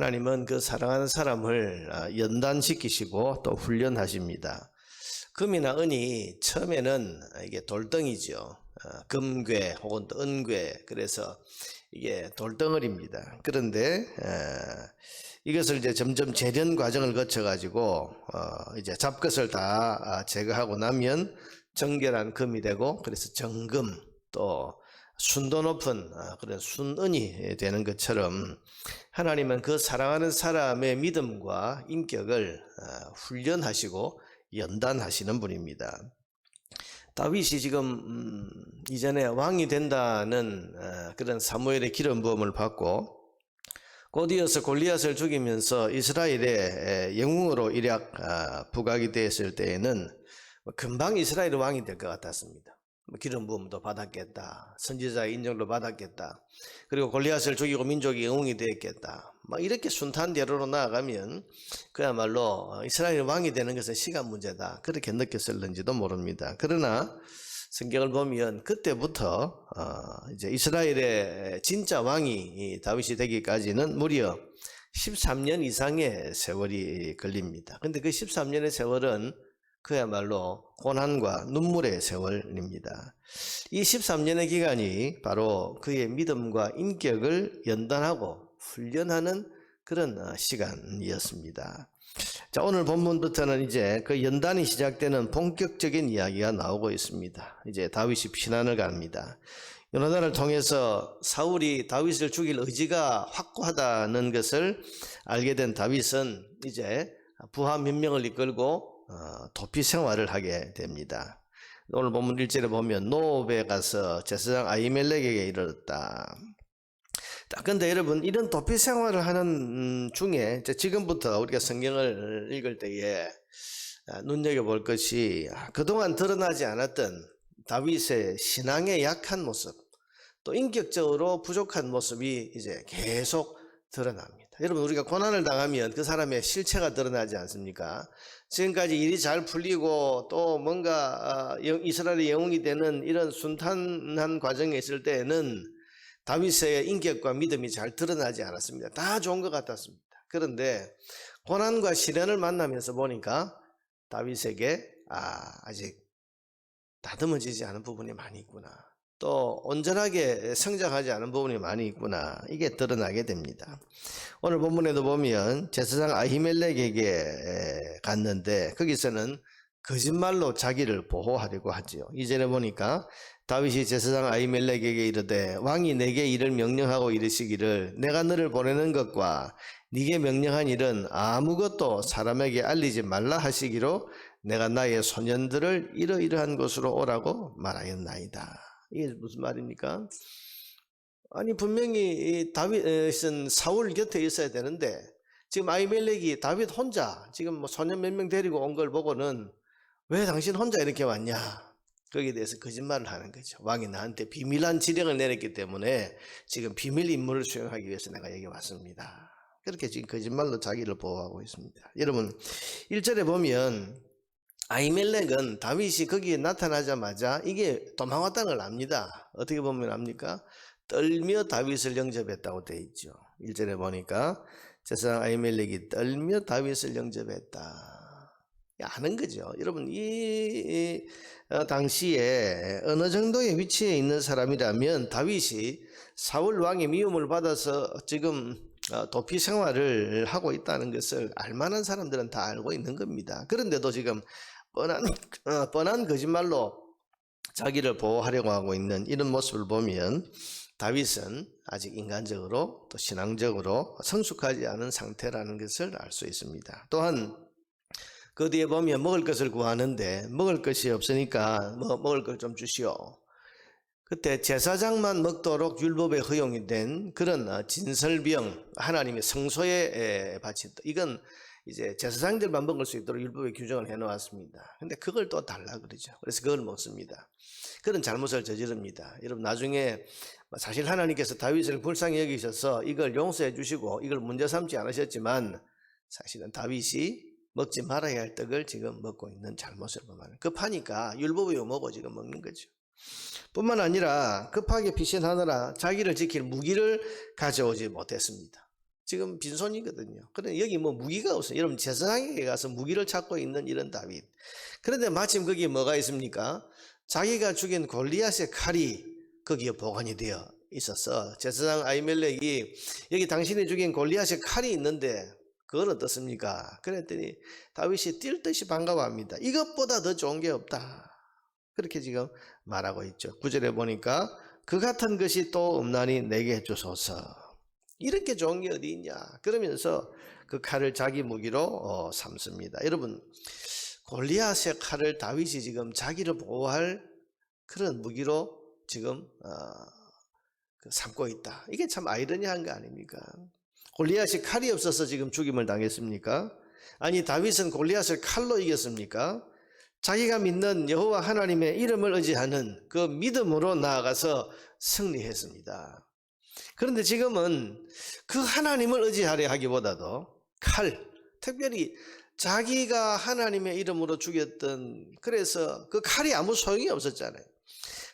하나님은 그 사랑하는 사람을 연단시키시고 또 훈련하십니다. 금이나 은이 처음에는 이게 돌덩이죠. 금괴 혹은 또 은괴, 그래서 이게 돌덩어리입니다. 그런데 이것을 이제 점점 재련 과정을 거쳐 가지고 이제 잡것을 다 제거하고 나면 정결한 금이 되고, 그래서 정금, 또 순도 높은 그런 순은이 되는 것처럼 하나님은 그 사랑하는 사람의 믿음과 인격을 훈련하시고 연단하시는 분입니다. 다윗이 지금 이전에 왕이 된다는 그런 사무엘의 기름 부음을 받고 곧 이어서 골리앗을 죽이면서 이스라엘의 영웅으로 일약 부각이 되었을 때에는 금방 이스라엘 왕이 될 것 같았습니다. 기름 부음도 받았겠다, 선지자의 인정도 받았겠다, 그리고 골리앗을 죽이고 민족이 영웅이 되었겠다, 막 이렇게 순탄대로로 나아가면 그야말로 이스라엘 왕이 되는 것은 시간 문제다, 그렇게 느꼈을는지도 모릅니다. 그러나 성경을 보면 그때부터 이제 이스라엘의 진짜 왕이 다윗이 되기까지는 무려 13년 이상의 세월이 걸립니다. 근데 그 13년의 세월은 그야말로 고난과 눈물의 세월입니다. 이 13년의 기간이 바로 그의 믿음과 인격을 연단하고 훈련하는 그런 시간이었습니다. 자, 오늘 본문부터는 이제 그 연단이 시작되는 본격적인 이야기가 나오고 있습니다. 이제 다윗이 피난을 갑니다. 요나단을 통해서 사울이 다윗을 죽일 의지가 확고하다는 것을 알게 된 다윗은 이제 부하 몇 명을 이끌고 도피 생활을 하게 됩니다. 오늘 본문 1절에 보면 노업에 가서 제사장 아히멜렉에게 이르렀다. 근데 여러분, 이런 도피 생활을 하는 중에 지금부터 우리가 성경을 읽을 때에 눈여겨볼 것이 그동안 드러나지 않았던 다윗의 신앙의 약한 모습, 또 인격적으로 부족한 모습이 이제 계속 드러납니다. 여러분, 우리가 고난을 당하면 그 사람의 실체가 드러나지 않습니까? 지금까지 일이 잘 풀리고 또 뭔가 이스라엘의 영웅이 되는 이런 순탄한 과정에 있을 때에는 다윗의 인격과 믿음이 잘 드러나지 않았습니다. 다 좋은 것 같았습니다. 그런데 고난과 시련을 만나면서 보니까 다윗에게 아직 다듬어지지 않은 부분이 많이 있구나, 또 온전하게 성장하지 않은 부분이 많이 있구나, 이게 드러나게 됩니다. 오늘 본문에도 보면 제사장 아히멜렉에게 갔는데 거기서는 거짓말로 자기를 보호하려고 하지요. 이전에 보니까 다윗이 제사장 아히멜렉에게 이르되 왕이 내게 이를 명령하고 이르시기를 내가 너를 보내는 것과 네게 명령한 일은 아무것도 사람에게 알리지 말라 하시기로 내가 나의 소년들을 이러이러한 곳으로 오라고 말하였나이다. 이게 무슨 말입니까? 아니, 분명히 다윗은 사울 곁에 있어야 되는데 지금 아히멜렉이 다윗 혼자 지금 뭐 소년 몇 명 데리고 온 걸 보고는 왜 당신 혼자 이렇게 왔냐, 거기에 대해서 거짓말을 하는 거죠. 왕이 나한테 비밀한 지령을 내렸기 때문에 지금 비밀 임무를 수행하기 위해서 내가 여기 왔습니다. 그렇게 지금 거짓말로 자기를 보호하고 있습니다. 여러분, 1절에 보면 아히멜렉은 다윗이 거기에 나타나자마자 이게 도망왔다는 걸 압니다. 어떻게 보면 압니까? 떨며 다윗을 영접했다고 되어 있죠. 1절에 보니까 제사장 아히멜렉이 떨며 다윗을 영접했다, 아는 거죠. 여러분, 이 당시에 어느 정도의 위치에 있는 사람이라면 다윗이 사울 왕의 미움을 받아서 지금 도피 생활을 하고 있다는 것을 알만한 사람들은 다 알고 있는 겁니다. 그런데도 지금 뻔한 거짓말로 자기를 보호하려고 하고 있는 이런 모습을 보면 다윗은 아직 인간적으로 또 신앙적으로 성숙하지 않은 상태라는 것을 알 수 있습니다. 또한 그 뒤에 보면 먹을 것을 구하는데 먹을 것이 없으니까 먹을 걸 좀 주시오. 그때 제사장만 먹도록 율법에 허용이 된 그런 진설병, 하나님의 성소에 바친다, 이건 이제 제사장들만 먹을 수 있도록 율법에 규정을 해놓았습니다. 근데 그걸 또 달라 그러죠. 그래서 그걸 먹습니다. 그런 잘못을 저지릅니다. 여러분, 나중에 사실 하나님께서 다윗을 불쌍히 여기셔서 이걸 용서해 주시고 이걸 문제 삼지 않으셨지만 사실은 다윗이 먹지 말아야 할 떡을 지금 먹고 있는 잘못을 보면 급하니까 율법에 먹고 지금 먹는 거죠. 뿐만 아니라 급하게 피신하느라 자기를 지킬 무기를 가져오지 못했습니다. 지금 빈손이거든요. 그런데 여기 뭐 무기가 없어요. 여러분 제사장에게 가서 무기를 찾고 있는 이런 다윗. 그런데 마침 거기에 뭐가 있습니까? 자기가 죽인 골리앗의 칼이 거기에 보관이 되어 있어서 제사장 아히멜렉이 여기 당신이 죽인 골리앗의 칼이 있는데 그건 어떻습니까? 그랬더니 다윗이 뛸 듯이 반가워합니다. 이것보다 더 좋은 게 없다. 그렇게 지금 말하고 있죠. 9절에 보니까 그 같은 것이 또 없나니 내게 해주소서. 이렇게 좋은 게 어디 있냐. 그러면서 그 칼을 자기 무기로 삼습니다. 여러분 골리앗의 칼을 다윗이 지금 자기를 보호할 그런 무기로 지금 삼고 있다. 이게 참 아이러니한 거 아닙니까? 골리앗이 칼이 없어서 지금 죽임을 당했습니까? 아니 다윗은 골리앗을 칼로 이겼습니까? 자기가 믿는 여호와 하나님의 이름을 의지하는 그 믿음으로 나아가서 승리했습니다. 그런데 지금은 그 하나님을 의지하려 하기보다도 칼, 특별히 자기가 하나님의 이름으로 죽였던, 그래서 그 칼이 아무 소용이 없었잖아요.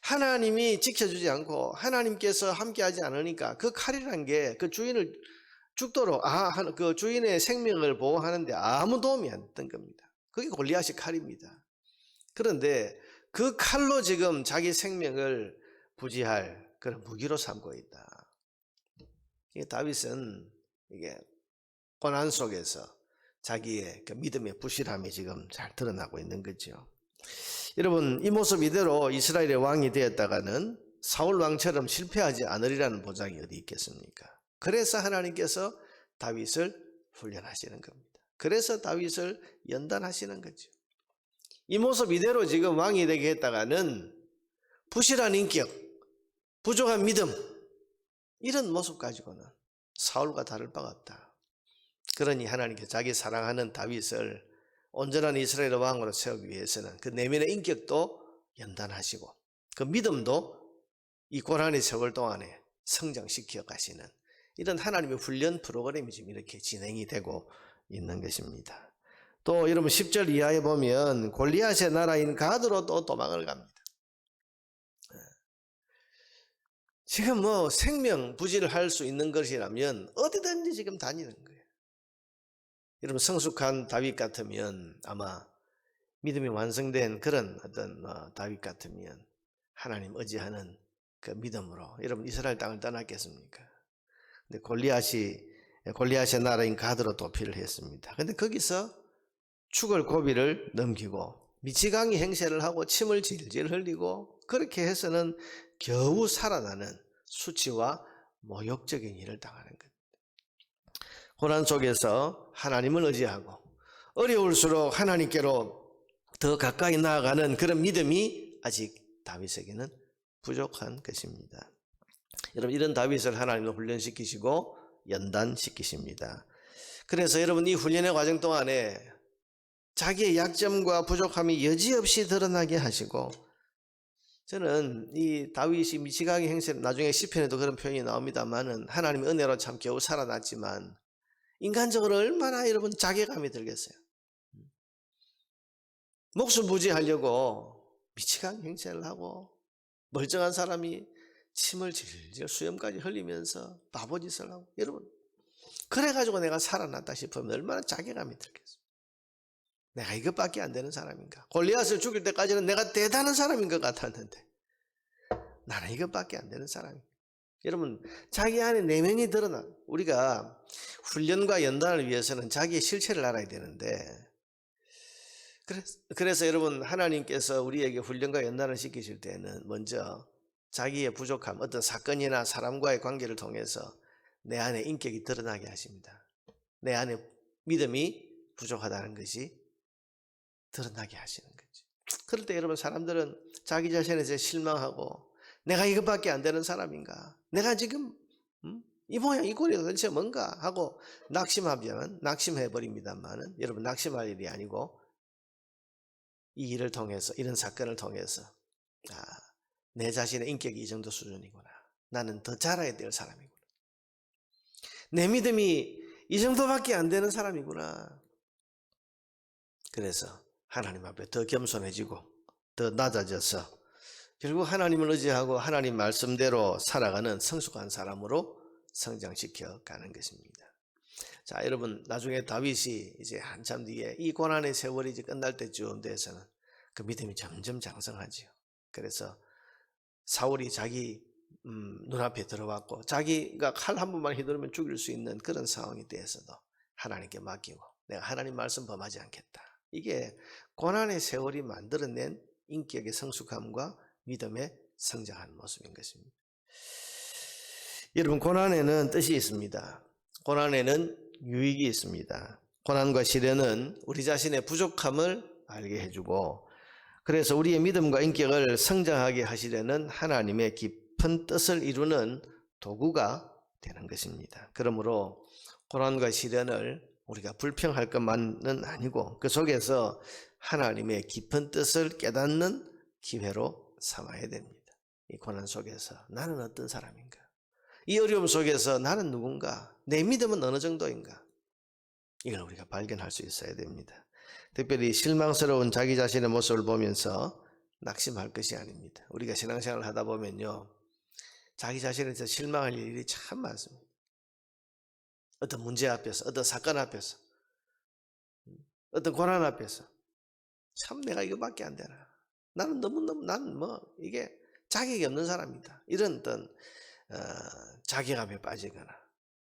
하나님이 지켜주지 않고 하나님께서 함께하지 않으니까 그 칼이란 게 그 주인을 죽도록 그 주인의 생명을 보호하는데 아무 도움이 안 됐던 겁니다. 그게 골리앗의 칼입니다. 그런데 그 칼로 지금 자기 생명을 부지할 그런 무기로 삼고 있다. 다윗은 이게 고난 속에서 자기의 그 믿음의 부실함이 지금 잘 드러나고 있는 거죠. 여러분 이 모습 이대로 이스라엘의 왕이 되었다가는 사울 왕처럼 실패하지 않으리라는 보장이 어디 있겠습니까? 그래서 하나님께서 다윗을 훈련하시는 겁니다. 그래서 다윗을 연단하시는 거죠. 이 모습 이대로 지금 왕이 되게 했다가는 부실한 인격, 부족한 믿음, 이런 모습 가지고는 사울과 다를 바가 없다. 그러니 하나님께서 자기 사랑하는 다윗을 온전한 이스라엘의 왕으로 세우기 위해서는 그 내면의 인격도 연단하시고 그 믿음도 이 고난의 세월 동안에 성장시켜 가시는 이런 하나님의 훈련 프로그램이 지금 이렇게 진행이 되고 있는 것입니다. 또 여러분 10절 이하에 보면 골리앗의 나라인 가드로 또 도망을 갑니다. 지금 뭐 생명 부지를 할 수 있는 것이라면 어디든지 지금 다니는 거예요. 여러분 성숙한 다윗 같으면 아마 믿음이 완성된 그런 어떤 다윗 같으면 하나님 의지하는 그 믿음으로 여러분 이스라엘 땅을 떠났겠습니까? 근데 골리앗의 나라인 가드로 도피를 했습니다. 근데 거기서 죽을 고비를 넘기고 미치광이 행세를 하고 침을 질질 흘리고 그렇게 해서는 겨우 살아나는 수치와 모욕적인 일을 당하는 것. 고난 속에서 하나님을 의지하고 어려울수록 하나님께로 더 가까이 나아가는 그런 믿음이 아직 다윗에게는 부족한 것입니다. 여러분 이런 다윗을 하나님은 훈련시키시고 연단시키십니다. 그래서 여러분 이 훈련의 과정 동안에 자기의 약점과 부족함이 여지없이 드러나게 하시고 저는 이 다윗이 미치광이 행세를 나중에 시편에도 그런 표현이 나옵니다만은 하나님의 은혜로 참 겨우 살아났지만 인간적으로 얼마나 여러분 자괴감이 들겠어요. 목숨 부지하려고 미치광이 행세를 하고 멀쩡한 사람이 침을 질질 수염까지 흘리면서 바보짓을 하고 여러분 그래가지고 내가 살아났다 싶으면 얼마나 자괴감이 들겠어요. 내가 이것밖에 안 되는 사람인가? 골리앗을 죽일 때까지는 내가 대단한 사람인 것 같았는데 나는 이것밖에 안 되는 사람입니다. 여러분 자기 안에 내면이 드러나 우리가 훈련과 연단을 위해서는 자기의 실체를 알아야 되는데 그래서 여러분 하나님께서 우리에게 훈련과 연단을 시키실 때는 먼저 자기의 부족함 어떤 사건이나 사람과의 관계를 통해서 내 안에 인격이 드러나게 하십니다. 내 안에 믿음이 부족하다는 것이 드러나게 하시는 거죠. 그럴 때 여러분 사람들은 자기 자신에서 실망하고 내가 이것밖에 안 되는 사람인가? 내가 지금 이 모양 이 꼴이 도대체 뭔가 하고 낙심하면 낙심해버립니다만은 여러분 낙심할 일이 아니고 이 일을 통해서 이런 사건을 통해서 내 자신의 인격이 이 정도 수준이구나. 나는 더 자라야 될 사람이구나. 내 믿음이 이 정도밖에 안 되는 사람이구나. 그래서 하나님 앞에 더 겸손해지고 더 낮아져서 결국 하나님을 의지하고 하나님 말씀대로 살아가는 성숙한 사람으로 성장시켜 가는 것입니다. 자, 여러분, 나중에 다윗이 이제 한참 뒤에 이 고난의 세월이 이제 끝날 때쯤 돼서는 그 믿음이 점점 장성하지요. 그래서 사울이 자기 눈앞에 들어왔고 자기가 칼 한 번만 휘두르면 죽일 수 있는 그런 상황이 되어서도 하나님께 맡기고 내가 하나님 말씀 범하지 않겠다. 이게 고난의 세월이 만들어낸 인격의 성숙함과 믿음의 성장하는 모습인 것입니다. 여러분, 고난에는 뜻이 있습니다. 고난에는 유익이 있습니다. 고난과 시련은 우리 자신의 부족함을 알게 해주고 그래서 우리의 믿음과 인격을 성장하게 하시려는 하나님의 깊은 뜻을 이루는 도구가 되는 것입니다. 그러므로 고난과 시련을 우리가 불평할 것만은 아니고 그 속에서 하나님의 깊은 뜻을 깨닫는 기회로 삼아야 됩니다. 이 고난 속에서 나는 어떤 사람인가? 이 어려움 속에서 나는 누군가? 내 믿음은 어느 정도인가? 이걸 우리가 발견할 수 있어야 됩니다. 특별히 실망스러운 자기 자신의 모습을 보면서 낙심할 것이 아닙니다. 우리가 신앙생활을 하다 보면요, 자기 자신에서 실망할 일이 참 많습니다. 어떤 문제 앞에서, 어떤 사건 앞에서, 어떤 고난 앞에서 참 내가 이거밖에 안 되나? 나는 너무너무 나는 이게 자격이 없는 사람이다. 이런 어떤 자괴감에 빠지거나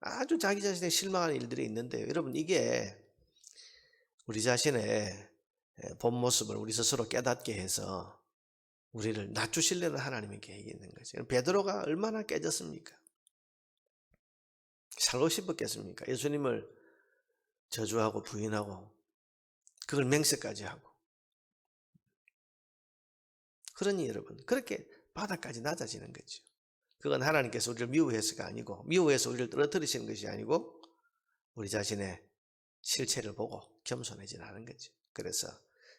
아주 자기 자신에 실망하는 일들이 있는데요. 여러분, 이게 우리 자신의 본 모습을 우리 스스로 깨닫게 해서 우리를 낮추시려는 하나님의 계획이 있는 거죠. 베드로가 얼마나 깨졌습니까? 살고 싶었겠습니까? 예수님을 저주하고 부인하고 그걸 맹세까지 하고. 그러니 여러분, 그렇게 바닥까지 낮아지는 거죠. 그건 하나님께서 우리를 미워해서가 아니고 미워해서 우리를 떨어뜨리시는 것이 아니고 우리 자신의 실체를 보고 겸손해지라는 거죠. 그래서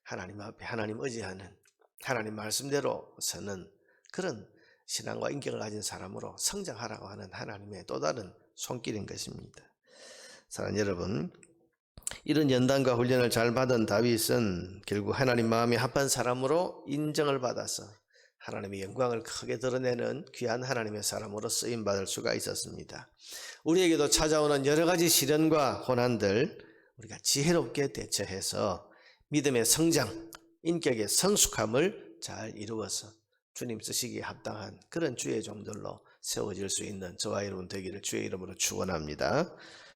하나님 앞에 하나님 의지하는 하나님 말씀대로 서는 그런 신앙과 인격을 가진 사람으로 성장하라고 하는 하나님의 또 다른 손길인 것입니다. 사랑하는 여러분, 이런 연단과 훈련을 잘 받은 다윗은 결국 하나님 마음이 합한 사람으로 인정을 받아서 하나님의 영광을 크게 드러내는 귀한 하나님의 사람으로 쓰임받을 수가 있었습니다. 우리에게도 찾아오는 여러 가지 시련과 고난들 우리가 지혜롭게 대처해서 믿음의 성장, 인격의 성숙함을 잘 이루어서 주님 쓰시기에 합당한 그런 주의 종들로 세워질 수 있는 저와 여러분 되기를 주의 이름으로 축원합니다.